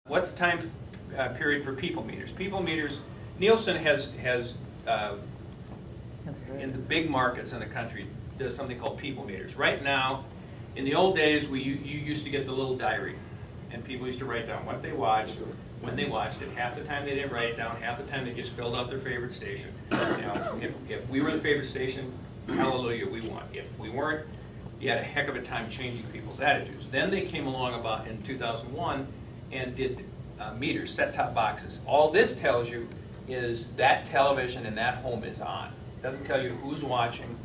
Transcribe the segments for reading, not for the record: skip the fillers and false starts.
What's the time period for people meters? People meters, Nielsen has in the big markets in the country, does something called people meters. Right now, in the old days, you used to get the little diary, and people used to write down what they watched, when they watched it. Half the time they didn't write it down, half the time they just filled out their favorite station. You know, if we were the favorite station, hallelujah, we won. If we weren't, you had a heck of a time changing people's attitudes. Then they came along about in 2001 and did meters, set-top boxes. All this tells you is that television in that home is on. Doesn't tell you who's watching,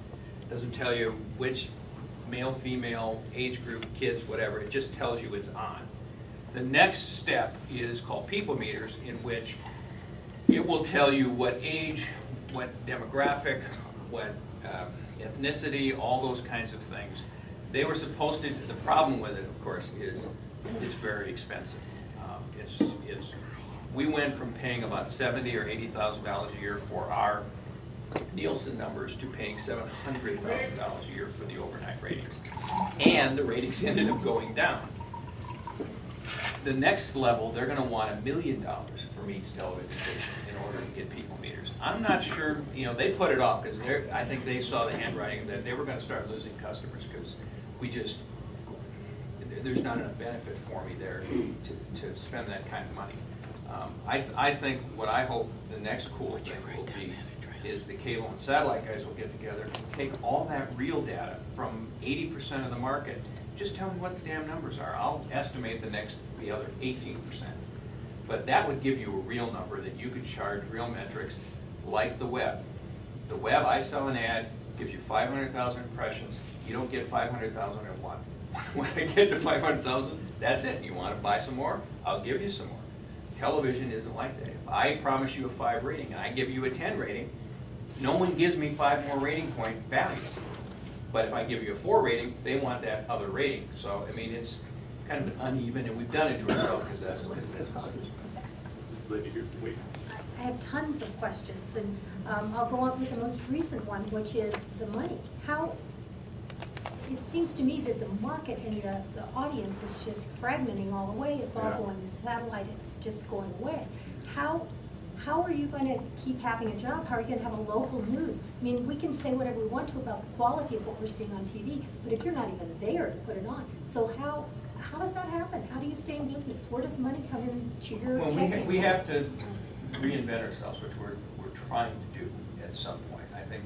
doesn't tell you which male, female, age group, kids, whatever. It just tells you it's on. The next step is called people meters, in which it will tell you what age, what demographic, what ethnicity, all those kinds of things. They were supposed to, the problem with it, of course, is it's very expensive. We went from paying about $70,000 or $80,000 a year for our Nielsen numbers to paying $700,000 a year for the overnight ratings. And the ratings ended up going down. The next level, they're going to want $1 million from each television station in order to get people meters. I'm not sure, you know, they put it off because I think they saw the handwriting that they were going to start losing customers because there's not enough benefit for me there to spend that kind of money. I think what I hope the next cool thing will be is the cable and satellite guys will get together and take all that real data from 80% of the market. Just tell me what the damn numbers are. I'll estimate the other 18%. But that would give you a real number that you could charge real metrics like the web. The web, I sell an ad, gives you 500,000 impressions. You don't get 500,000 in one. When I get to 500,000, that's it. You want to buy some more? I'll give you some more. Television isn't like that. If I promise you a 5 rating and I give you a 10 rating, no one gives me 5 more rating point value. But if I give you a 4 rating, they want that other rating. So, I mean, it's kind of uneven, and we've done it to ourselves because that's what it is. I have tons of questions, and I'll go on with the most recent one, which is the money. It seems to me that the market and the audience is just fragmenting all the way. It's all going to satellite. It's just going away. How are you going to keep having a job? How are you going to have a local news? I mean, we can say whatever we want to about the quality of what we're seeing on TV, but if you're not even there to put it on, so how does that happen? How do you stay in business? Where does money come into your checking? We have to reinvent ourselves, which we're trying to do at some point. I think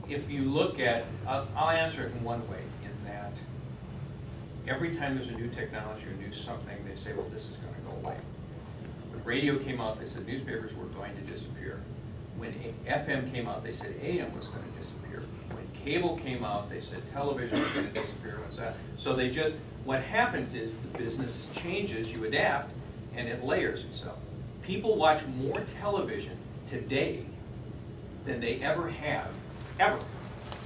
if you look at, I'll answer it in one way, in that every time there's a new technology or new something, they say, well, this is going to go away. When radio came out, they said newspapers were going to disappear. When FM came out, they said AM was going to disappear. When cable came out, they said television was going to disappear. So what happens is the business changes, you adapt, and it layers itself. People watch more television today than they ever have, ever.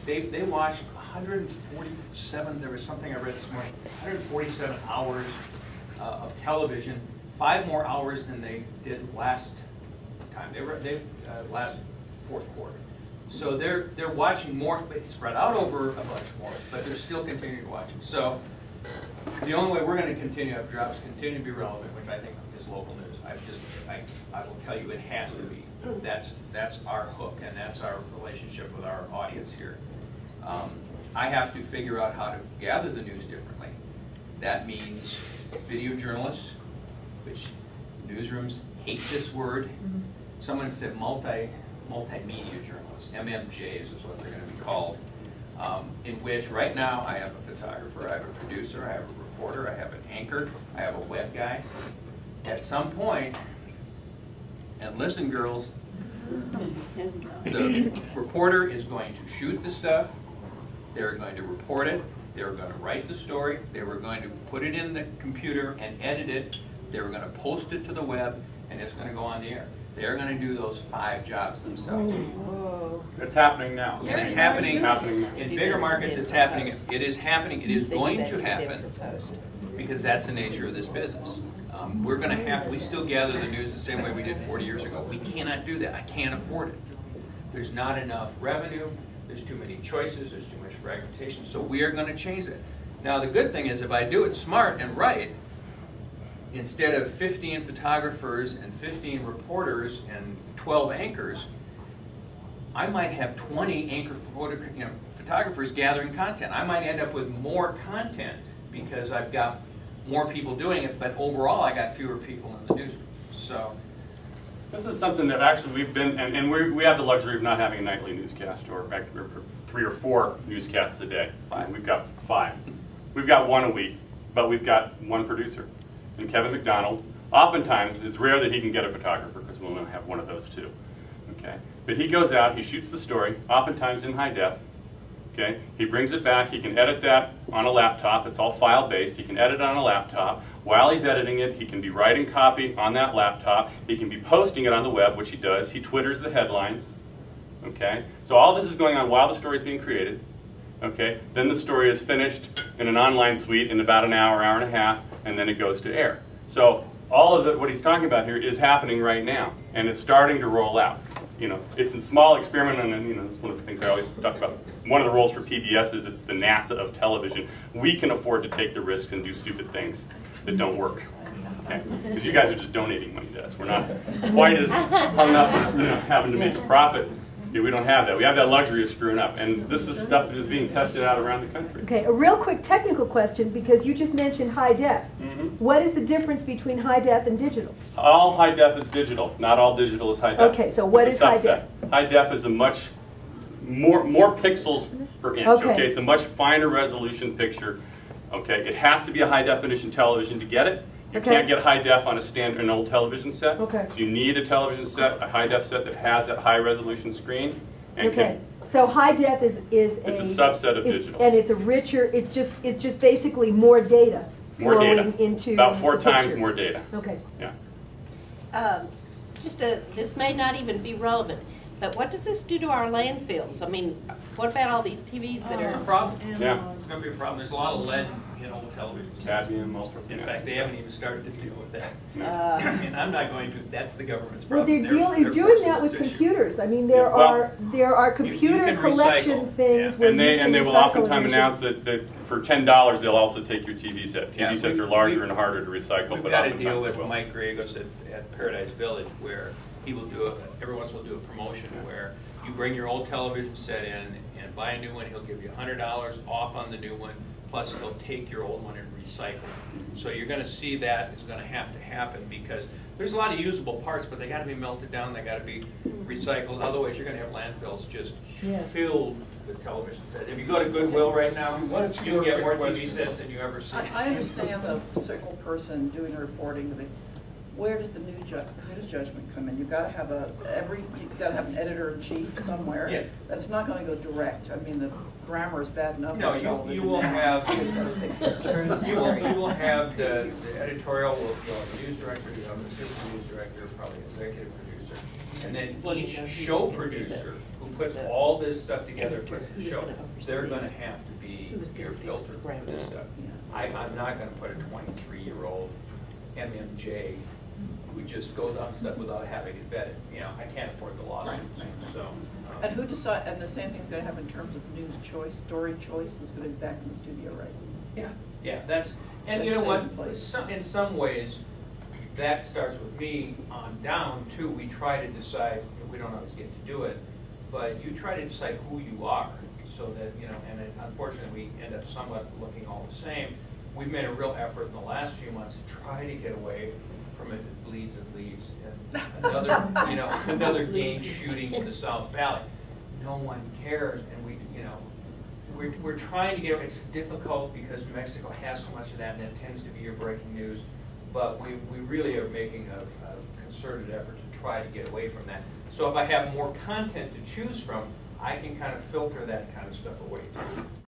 They watch 147, there was something I read this morning, 147 hours of television, 5 more hours than they did last time. Last fourth quarter. So they're watching more, but spread out over a bunch more, but they're still continuing to watch it. So the only way we're going to continue to have jobs, continue to be relevant, which I think is local news. I will tell you it has to be. That's our hook, and that's our relationship with our audience here. I have to figure out how to gather the news differently. That means video journalists, which newsrooms hate this word. Someone said multimedia journalists, MMJs is what they're going to be called, in which right now I have a photographer, I have a producer, I have a reporter, I have an anchor, I have a web guy. At some point, and listen girls, the reporter is going to shoot the stuff, they're going to report it, they're going to write the story, they were going to put it in the computer and edit it, they were going to post it to the web, and it's going to go on the air. They're going to do those 5 jobs themselves. It's happening now. And it's happening in bigger markets. It's happening. It is happening. It is going to happen because that's the nature of this business. We're going to have. We still gather the news the same way we did 40 years ago. We cannot do that. I can't afford it. There's not enough revenue. There's too many choices. There's too much fragmentation. So we are going to change that. Now the good thing is, if I do it smart and right, instead of 15 photographers and 15 reporters and 12 anchors, I might have 20 anchor photographers gathering content. I might end up with more content because I've got more people doing it, but overall I got fewer people in the newsroom. So this is something that actually we've been, and we have the luxury of not having a nightly newscast or 3 or 4 newscasts a day. Fine, we've got 5. We've got 1 a week, but we've got 1 producer. And Kevin McDonald, oftentimes, it's rare that he can get a photographer because we'll only have one of those too. Okay? But he goes out, he shoots the story, oftentimes in high def. Okay? He brings it back, he can edit that on a laptop, it's all file-based, he can edit it on a laptop. While he's editing it, he can be writing copy on that laptop, he can be posting it on the web, which he does, he Twitters the headlines. Okay? So all this is going on while the story is being created. Okay? Then the story is finished in an online suite in about an hour, hour and a half, and then it goes to air. So all of what he's talking about here is happening right now, and it's starting to roll out. You know, it's a small experiment, and you know, it's one of the things I always talk about. One of the roles for PBS is it's the NASA of television. We can afford to take the risks and do stupid things that don't work. Okay? Because you guys are just donating money to us. We're not quite as hung up on having to make a profit. Yeah, we don't have that. We have that luxury of screwing up. And this is stuff that is being tested out around the country. Okay, a real quick technical question, because you just mentioned high def. What is the difference between high def and digital? All high def is digital. Not all digital is high def. Okay, so what is high def? High def is a much more pixels per inch. Okay, it's a much finer resolution picture. Okay, it has to be a high definition television to get it. You can't get high def on an old television set. Okay. So you need a television set, a high def set that has that high resolution screen. And so high def is it's a subset of digital. And it's a richer. It's just basically more data. More data. Into about 4 times more data. Okay. Yeah. This may not even be relevant, but what does this do to our landfills? I mean, what about all these TVs that it's are? a problem. Yeah. It's going to be a problem. There's a lot of lead in old television. Cadmium, all sorts of In fact, they haven't even started to deal with that. No. And I'm not going to. That's the government's Well, problem. they're doing that with computers. I mean, there are computer collection things. And they will oftentimes announce that for $10 they'll also take your TV set. TV sets are larger and harder to recycle. We've got a deal with Mike Griegos at Paradise Village where he will do every once in a while do a promotion where you bring your old television set in and buy a new one. He'll give you $100 off on the new one. Plus, he'll take your old one and recycle it. So you're going to see that is going to have to happen because there's a lot of usable parts, but they got to be melted down. They got to be recycled. Otherwise, you're going to have landfills just filled with television sets. If you go to Goodwill right now, you can get more TV sets than you ever see. I understand the single person doing the reporting. Where does the news judgment come in? You've got to have an editor-in-chief somewhere. Yeah. That's not going to go direct. I mean, the grammar is bad enough. No, you will have you will have the editorial. You'll have the news director. You'll have the assistant news director, probably executive producer, and then each show producer who puts all this stuff together puts the show. They're going to have to be your filter for this stuff. I'm not going to put a 23-year-old MMJ who just goes on stuff without having it vetted. You know, I can't afford the lawsuits. Right. So. And who decide? And the same thing's going to happen in terms of news choice, story choice is going to be back in the studio, right? Yeah. That's you know what? In some ways, that starts with me on down too. We try to decide. We don't always get to do it, but you try to decide who you are, so that and unfortunately we end up somewhat looking all the same. We've made a real effort in the last few months to try to get away from it bleeds and leaves and another game shooting in the South Valley. No one cares, and we're trying to get away. It's difficult because New Mexico has so much of that, and it tends to be your breaking news. But we really are making a concerted effort to try to get away from that. So if I have more content to choose from, I can kind of filter that kind of stuff away too.